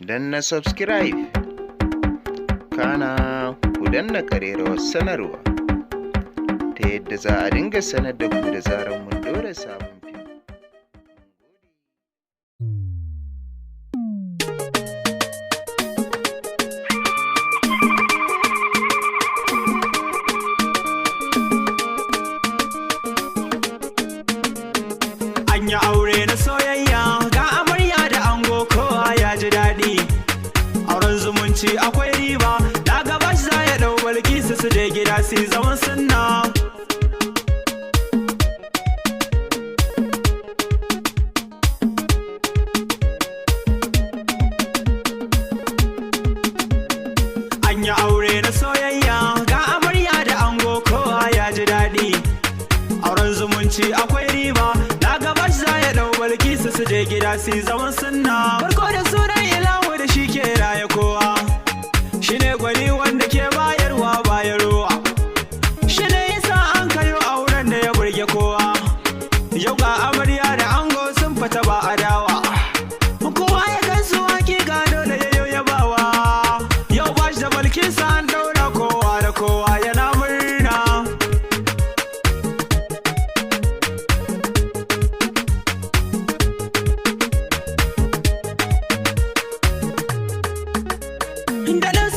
danna subscribe kana ku danna ƙararrawar sanarwa ta yadda za a dinga sanar da ku da zarar mun ɗora sabon fim. An yi aure na soyayya ga amarya da ango kowa ya ji daɗi. Auren zumunci akwai riba, na gaba za ya ɗau balkisu su je gida su yi zaman sunna. An yi aure na soyayya ga amarya da ango kowa ya ji daɗi. Auren zumunci akwai riba, na gaba za ya ɗau balkisu su je gida su yi zaman sunna. Farko da sunan ilahu da shi ke raye kowa, shi ne gwani wanda ke bayarwa bayarwa, shi ne yasa an kayo auren da ya burge kowa. Yau ga amarya da ango sun fita ba adawa, kowa ya gansu hakika dole ya yabawa. Yau ba shi da balkisu an ɗaura kowa da kowa yana murna. Daɗin